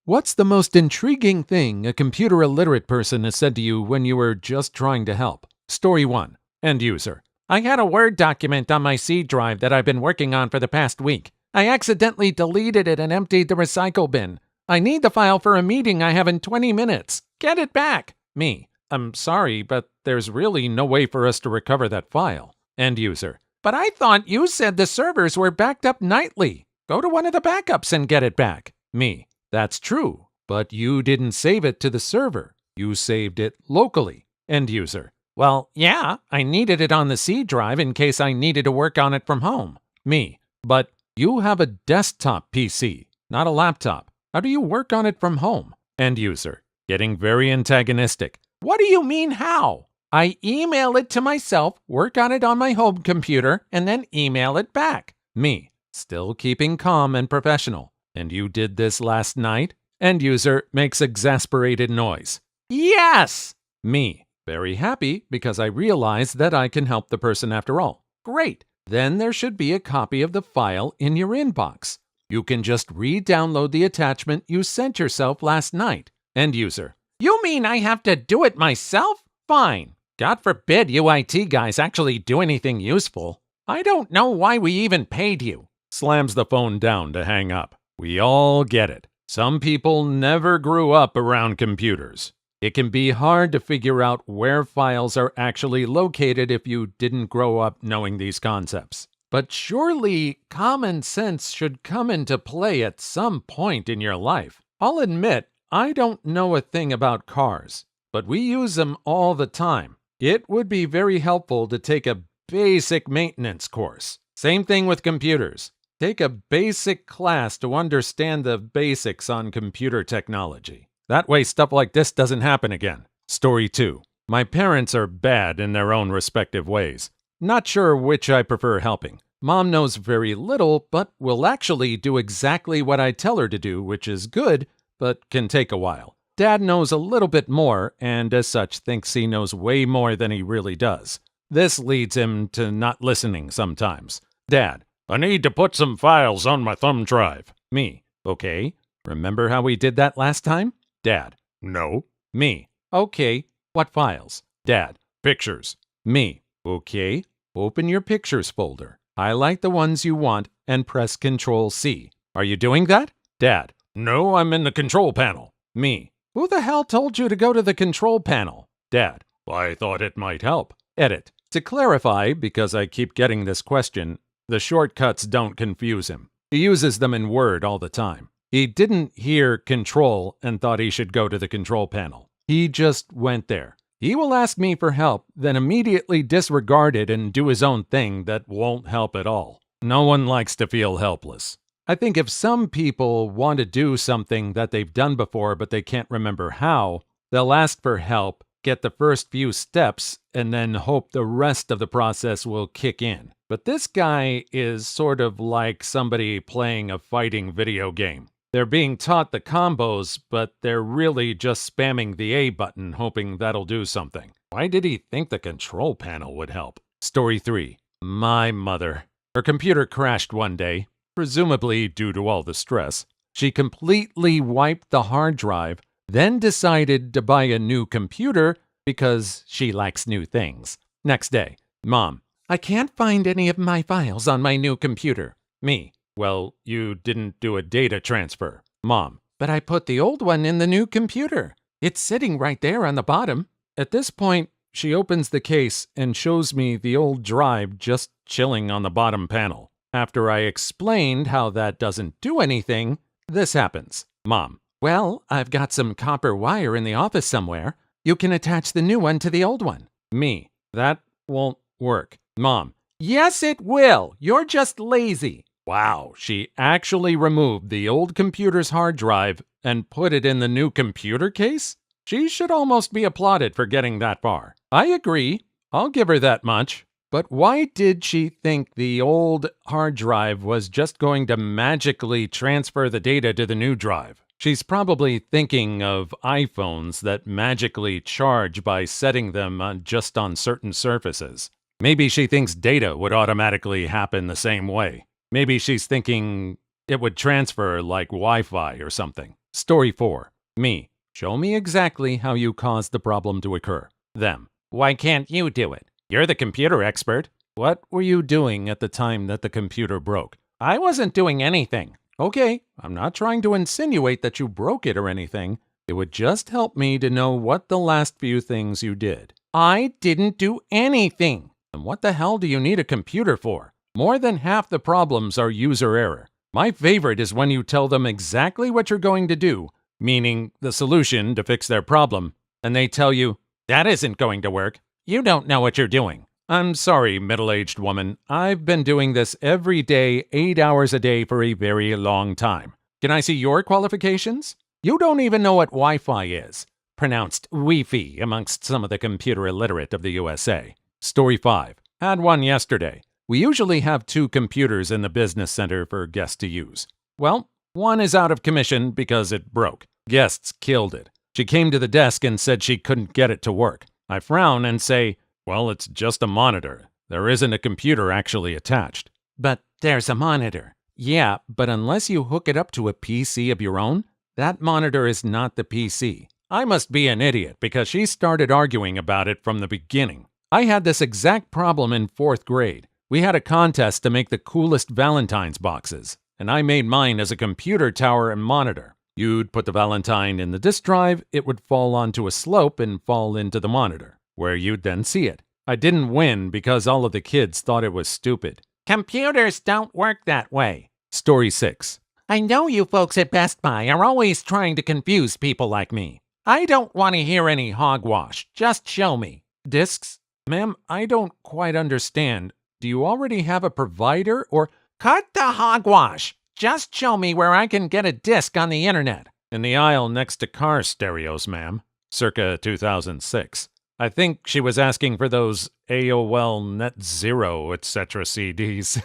What's the most intriguing thing a computer illiterate person has said to you when you were just trying to help? Story 1. End user. I had a Word document on my C drive that I've been working on for the past week. I accidentally deleted it and emptied the recycle bin. I need the file for a meeting I have in 20 minutes. Get it back. Me. I'm sorry, but there's really no way for us to recover that file. End user. But I thought you said the servers were backed up nightly. Go to one of the backups and get it back. Me. That's true, but you didn't save it to the server. You saved it locally. End user. Well, yeah, I needed it on the C drive in case I needed to work on it from home. Me. But you have a desktop PC, not a laptop. How do you work on it from home? End user. Getting very antagonistic. What do you mean how? I email it to myself, work on it on my home computer, and then email it back. Me. Still keeping calm and professional. And you did this last night? End user makes exasperated noise. Yes! Me. Very happy because I realize that I can help the person after all. Great. Then there should be a copy of the file in your inbox. You can just re-download the attachment you sent yourself last night. End user. You mean I have to do it myself? Fine. God forbid you IT guys actually do anything useful. I don't know why we even paid you. Slams the phone down to hang up. We all get it. Some people never grew up around computers. It can be hard to figure out where files are actually located if you didn't grow up knowing these concepts. But surely common sense should come into play at some point in your life. I'll admit, I don't know a thing about cars, but we use them all the time. It would be very helpful to take a basic maintenance course. Same thing with computers. Take a basic class to understand the basics on computer technology. That way stuff like this doesn't happen again. Story 2. My parents are bad in their own respective ways. Not sure which I prefer helping. Mom knows very little, but will actually do exactly what I tell her to do, which is good, but can take a while. Dad knows a little bit more, and as such thinks he knows way more than he really does. This leads him to not listening sometimes. Dad. I need to put some files on my thumb drive. Me. Okay. Remember how we did that last time? Dad. No. Me. Okay. What files? Dad. Pictures. Me. Okay. Open your pictures folder. Highlight the ones you want and press Ctrl-C. Are you doing that? Dad. No, I'm in the control panel. Me. Who the hell told you to go to the control panel? Dad. I thought it might help. Edit. To clarify, because I keep getting this question, the shortcuts don't confuse him. He uses them in Word all the time. He didn't hear Control and thought he should go to the control panel. He just went there. He will ask me for help, then immediately disregard it and do his own thing that won't help at all. No one likes to feel helpless. I think if some people want to do something that they've done before but they can't remember how, they'll ask for help, get the first few steps, and then hope the rest of the process will kick in. But this guy is sort of like somebody playing a fighting video game. They're being taught the combos, but they're really just spamming the A button, hoping that'll do something. Why did he think the control panel would help? Story 3. My mother. Her computer crashed one day, presumably due to all the stress. She completely wiped the hard drive, then decided to buy a new computer because she likes new things. Next day. Mom. I can't find any of my files on my new computer. Me. Well, you didn't do a data transfer. Mom. But I put the old one in the new computer. It's sitting right there on the bottom. At this point, she opens the case and shows me the old drive just chilling on the bottom panel. After I explained how that doesn't do anything, this happens. Mom. Well, I've got some copper wire in the office somewhere. You can attach the new one to the old one. Me. That won't work. Mom. Yes, it will. You're just lazy. Wow, she actually removed the old computer's hard drive and put it in the new computer case? She should almost be applauded for getting that far. I agree. I'll give her that much. But why did she think the old hard drive was just going to magically transfer the data to the new drive? She's probably thinking of iPhones that magically charge by setting them just on certain surfaces. Maybe she thinks data would automatically happen the same way. Maybe she's thinking it would transfer like Wi-Fi or something. Story 4. Me. Show me exactly how you caused the problem to occur. Them. Why can't you do it? You're the computer expert. What were you doing at the time that the computer broke? I wasn't doing anything. Okay, I'm not trying to insinuate that you broke it or anything. It would just help me to know what the last few things you did. I didn't do anything. And what the hell do you need a computer for? More than half the problems are user error. My favorite is when you tell them exactly what you're going to do, meaning the solution to fix their problem, and they tell you, that isn't going to work. You don't know what you're doing. I'm sorry, middle-aged woman. I've been doing this every day, 8 hours a day for a very long time. Can I see your qualifications? You don't even know what Wi-Fi is. Pronounced Wi-Fi amongst some of the computer illiterate of the USA. Story 5. Had one yesterday. We usually have 2 computers in the business center for guests to use. Well, one is out of commission because it broke. Guests killed it. She came to the desk and said she couldn't get it to work. I frown and say, well, it's just a monitor. There isn't a computer actually attached. But there's a monitor. Yeah, but unless you hook it up to a PC of your own, that monitor is not the PC. I must be an idiot because she started arguing about it from the beginning. I had this exact problem in 4th grade. We had a contest to make the coolest Valentine's boxes, and I made mine as a computer tower and monitor. You'd put the Valentine in the disk drive, it would fall onto a slope and fall into the monitor, where you'd then see it. I didn't win because all of the kids thought it was stupid. Computers don't work that way. Story 6. I know you folks at Best Buy are always trying to confuse people like me. I don't want to hear any hogwash. Just show me. Discs? Ma'am, I don't quite understand. Do you already have a provider or... Cut the hogwash! Just show me where I can get a disc on the internet. In the aisle next to car stereos, ma'am. Circa 2006. I think she was asking for those AOL Net Zero, etc. CDs.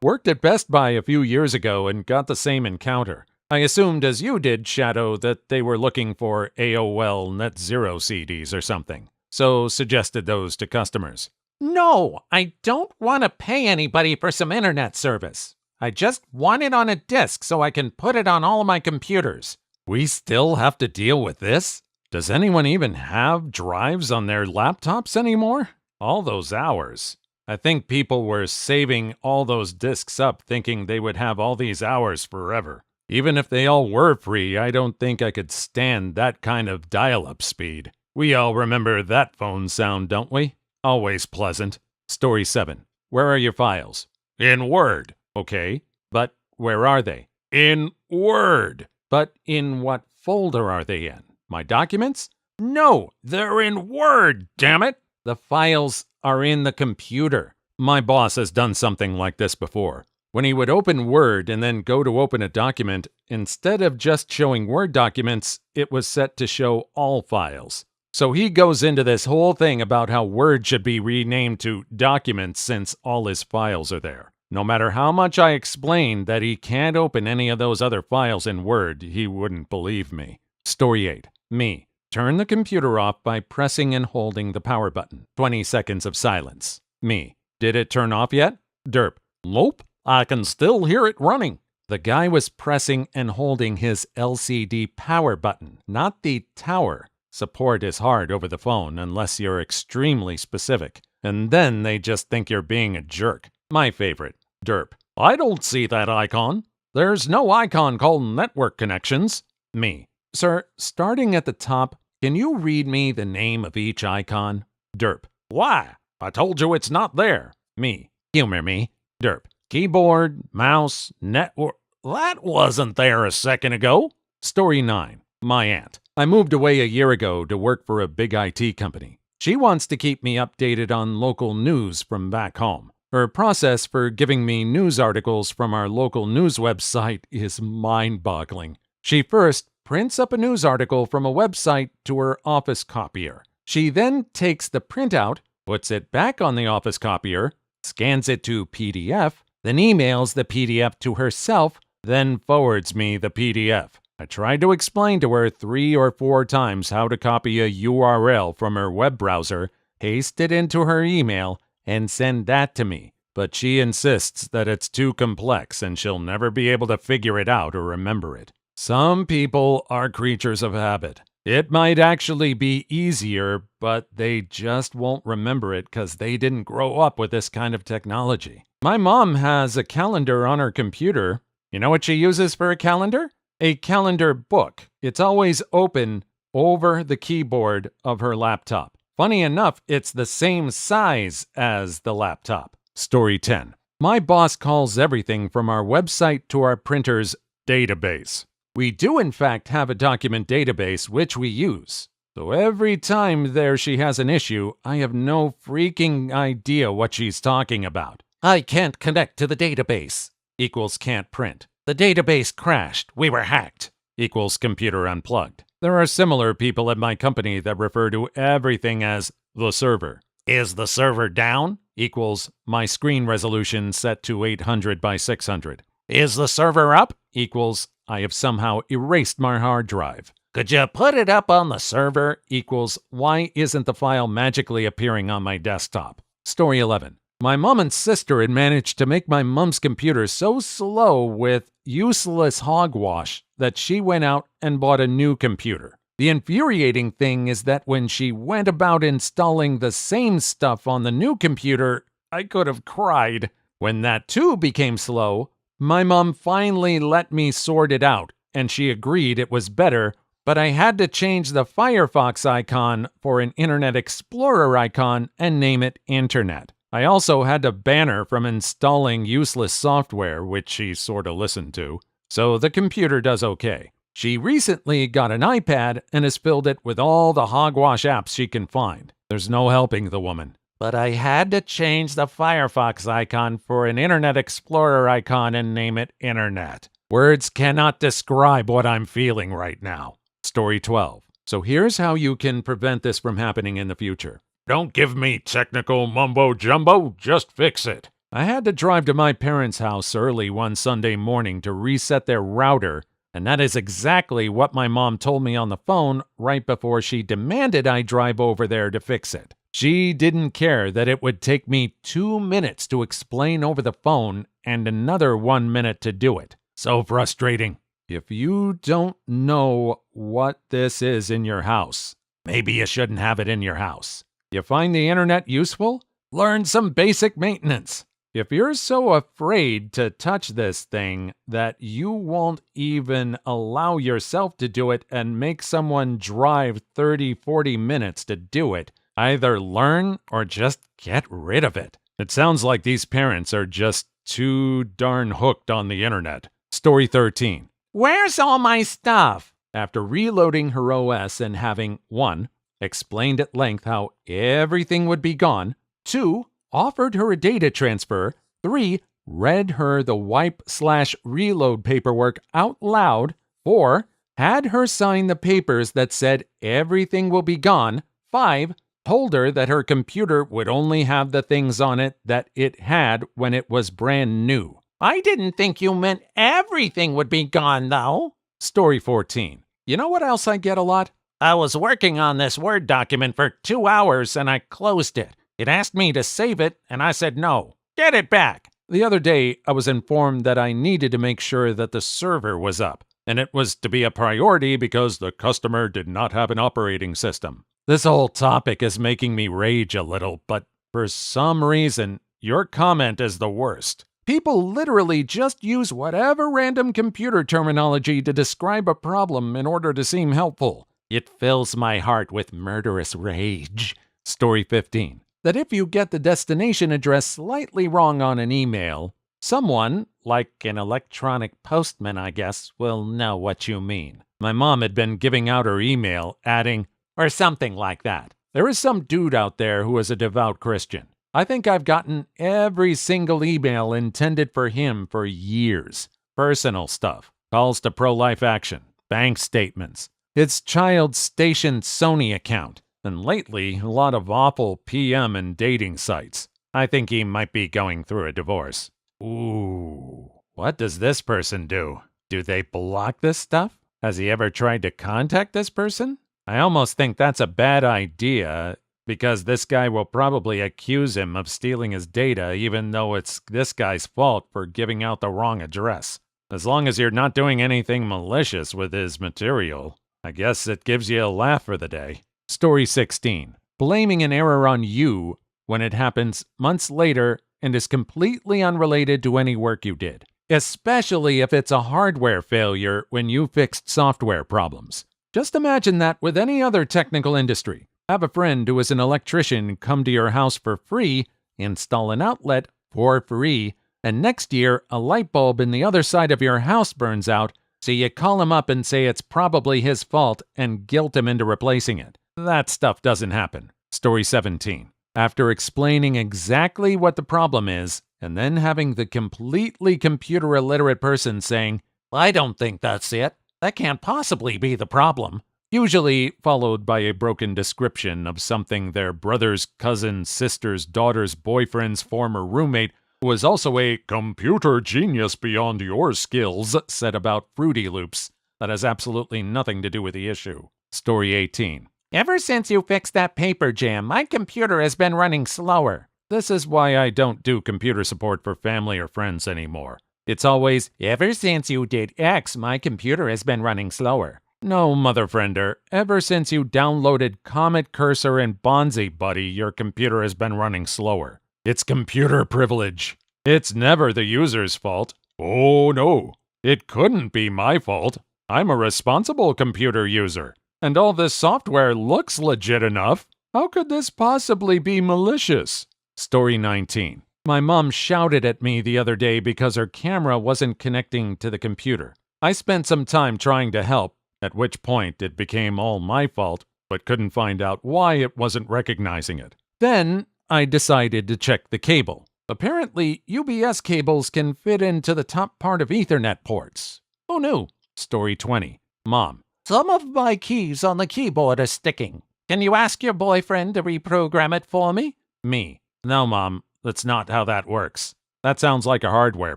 Worked at Best Buy a few years ago and got the same encounter. I assumed, as you did, Shadow, that they were looking for AOL Net Zero CDs or something. So suggested those to customers. No, I don't want to pay anybody for some internet service. I just want it on a disk so I can put it on all of my computers. We still have to deal with this? Does anyone even have drives on their laptops anymore? All those hours. I think people were saving all those disks up thinking they would have all these hours forever. Even if they all were free, I don't think I could stand that kind of dial-up speed. We all remember that phone sound, don't we? Always pleasant. Story 7. Where are your files? In Word. Okay, but where are they? In Word. But in what folder are they in? My documents? No, they're in Word, damn it! The files are in the computer. My boss has done something like this before. When he would open Word and then go to open a document, instead of just showing Word documents, it was set to show all files. So he goes into this whole thing about how Word should be renamed to Documents since all his files are there. No matter how much I explained that he can't open any of those other files in Word, he wouldn't believe me. Story 8. Me. Turn the computer off by pressing and holding the power button. 20 seconds of silence. Me. Did it turn off yet? Derp. Nope. I can still hear it running. The guy was pressing and holding his LCD power button, not the tower. Support is hard over the phone unless you're extremely specific, and then they just think you're being a jerk. My favorite. Derp. I don't see that icon. There's no icon called network connections. Me. Sir, starting at the top, can you read me the name of each icon? Derp. Why? I told you it's not there. Me. Humor me. Derp. Keyboard, mouse, network. That wasn't there a second ago. Story 9. My aunt. I moved away a year ago to work for a big IT company. She wants to keep me updated on local news from back home. Her process for giving me news articles from our local news website is mind-boggling. She first prints up a news article from a website to her office copier. She then takes the printout, puts it back on the office copier, scans it to PDF, then emails the PDF to herself, then forwards me the PDF. I tried to explain to her 3 or 4 times how to copy a URL from her web browser, paste it into her email, and send that to me, but she insists that it's too complex and she'll never be able to figure it out or remember it. Some people are creatures of habit. It might actually be easier, but they just won't remember it because they didn't grow up with this kind of technology. My mom has a calendar on her computer. You know what she uses for a calendar? A calendar book. It's always open over the keyboard of her laptop. Funny enough, it's the same size as the laptop. Story 10. My boss calls everything from our website to our printer's database. We do in fact have a document database which we use. So every time she has an issue, I have no freaking idea what she's talking about. I can't connect to the database equals can't print. The database crashed. We were hacked equals computer unplugged. There are similar people at my company that refer to everything as the server. Is the server down? Equals my screen resolution set to 800 by 600. Is the server up? Equals I have somehow erased my hard drive. Could you put it up on the server? Equals why isn't the file magically appearing on my desktop? Story 11. My mom and sister had managed to make my mom's computer so slow with useless hogwash that she went out and bought a new computer. The infuriating thing is that when she went about installing the same stuff on the new computer, I could have cried. When that too became slow, my mom finally let me sort it out, and she agreed it was better, but I had to change the Firefox icon for an Internet Explorer icon and name it Internet. I also had to ban her from installing useless software, which she sort of listened to, so the computer does okay. She recently got an iPad and has filled it with all the hogwash apps she can find. There's no helping the woman. But I had to change the Firefox icon for an Internet Explorer icon and name it Internet. Words cannot describe what I'm feeling right now. Story 12. So here's how you can prevent this from happening in the future. Don't give me technical mumbo-jumbo, just fix it. I had to drive to my parents' house early one Sunday morning to reset their router, and that is exactly what my mom told me on the phone right before she demanded I drive over there to fix it. She didn't care that it would take me 2 minutes to explain over the phone and another 1 minute to do it. So frustrating. If you don't know what this is in your house, maybe you shouldn't have it in your house. You find the internet useful? Learn some basic maintenance. If you're so afraid to touch this thing that you won't even allow yourself to do it and make someone drive 30-40 minutes to do it, either learn or just get rid of it. It sounds like these parents are just too darn hooked on the internet. Story 13. Where's all my stuff? After reloading her OS and having 1. Explained at length how everything would be gone, 2. Offered her a data transfer, 3. Read her the wipe/reload paperwork out loud, 4. Had her sign the papers that said everything will be gone, 5. Told her that her computer would only have the things on it that it had when it was brand new. I didn't think you meant everything would be gone, though. Story 14. You know what else I get a lot? I was working on this Word document for 2 hours and I closed it. It asked me to save it and I said no. Get it back. The other day, I was informed that I needed to make sure that the server was up, and it was to be a priority because the customer did not have an operating system. This whole topic is making me rage a little, but for some reason, your comment is the worst. People literally just use whatever random computer terminology to describe a problem in order to seem helpful. It fills my heart with murderous rage. Story 15. That if you get the destination address slightly wrong on an email, someone, like an electronic postman, I guess, will know what you mean. My mom had been giving out her email, adding, or something like that. There is some dude out there who is a devout Christian. I think I've gotten every single email intended for him for years. Personal stuff, calls to pro-life action, bank statements, his child's stationed Sony account, and lately, a lot of awful PM and dating sites. I think he might be going through a divorce. Ooh, what does this person do? Do they block this stuff? Has he ever tried to contact this person? I almost think that's a bad idea, because this guy will probably accuse him of stealing his data even though it's this guy's fault for giving out the wrong address. As long as you're not doing anything malicious with his material, I guess it gives you a laugh for the day. Story 16. Blaming an error on you when it happens months later and is completely unrelated to any work you did. Especially if it's a hardware failure when you fixed software problems. Just imagine that with any other technical industry. Have a friend who is an electrician come to your house for free, install an outlet for free, and next year a light bulb in the other side of your house burns out, so you call him up and say it's probably his fault and guilt him into replacing it. That stuff doesn't happen. Story 17. After explaining exactly what the problem is, and then having the completely computer illiterate person saying, "I don't think that's it. That can't possibly be the problem." Usually followed by a broken description of something their brother's cousin's sister's daughter's boyfriend's former roommate, who was also a computer genius beyond your skills, said about Fruity Loops. That has absolutely nothing to do with the issue. Story 18. Ever since you fixed that paper jam, my computer has been running slower. This is why I don't do computer support for family or friends anymore. It's always, ever since you did X, my computer has been running slower. No, mother friender, ever since you downloaded Comet Cursor and Bonzi Buddy, your computer has been running slower. It's computer privilege. It's never the user's fault. Oh no, it couldn't be my fault. I'm a responsible computer user. And all this software looks legit enough. How could this possibly be malicious? Story 19. My mom shouted at me the other day because her camera wasn't connecting to the computer. I spent some time trying to help, at which point it became all my fault, but couldn't find out why it wasn't recognizing it. Then I decided to check the cable. Apparently, UBS cables can fit into the top part of Ethernet ports. Who knew? Story 20. Mom. Some of my keys on the keyboard are sticking. Can you ask your boyfriend to reprogram it for me? Me. No, Mom, that's not how that works. That sounds like a hardware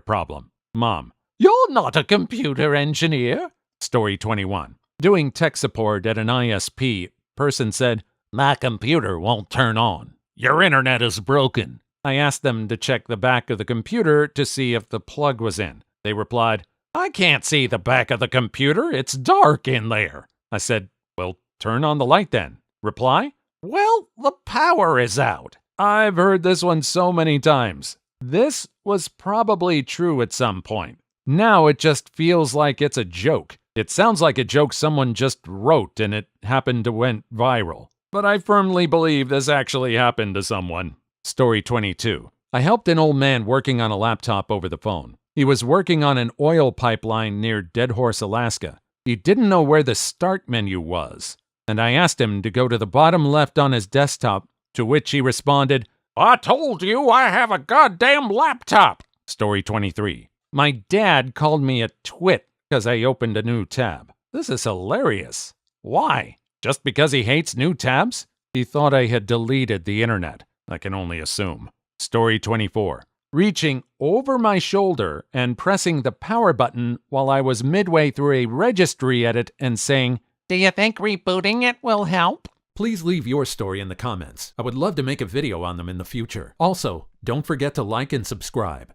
problem. Mom. You're not a computer engineer. Story 21. Doing tech support at an ISP, person said, "My computer won't turn on. Your internet is broken." I asked them to check the back of the computer to see if the plug was in. They replied, "I can't see the back of the computer. It's dark in there." I said, "Well, turn on the light then." Reply, "Well, the power is out." I've heard this one so many times. This was probably true at some point. Now it just feels like it's a joke. It sounds like a joke someone just wrote and it happened to went viral. But I firmly believe this actually happened to someone. Story 22. I helped an old man working on a laptop over the phone. He was working on an oil pipeline near Dead Horse, Alaska. He didn't know where the start menu was, and I asked him to go to the bottom left on his desktop, to which he responded, "I told you I have a goddamn laptop." Story 23. My dad called me a twit because I opened a new tab. This is hilarious. Why? Just because he hates new tabs? He thought I had deleted the internet. I can only assume. Story 24. Reaching over my shoulder and pressing the power button while I was midway through a registry edit and saying, "Do you think rebooting it will help?" Please leave your story in the comments. I would love to make a video on them in the future. Also, don't forget to like and subscribe.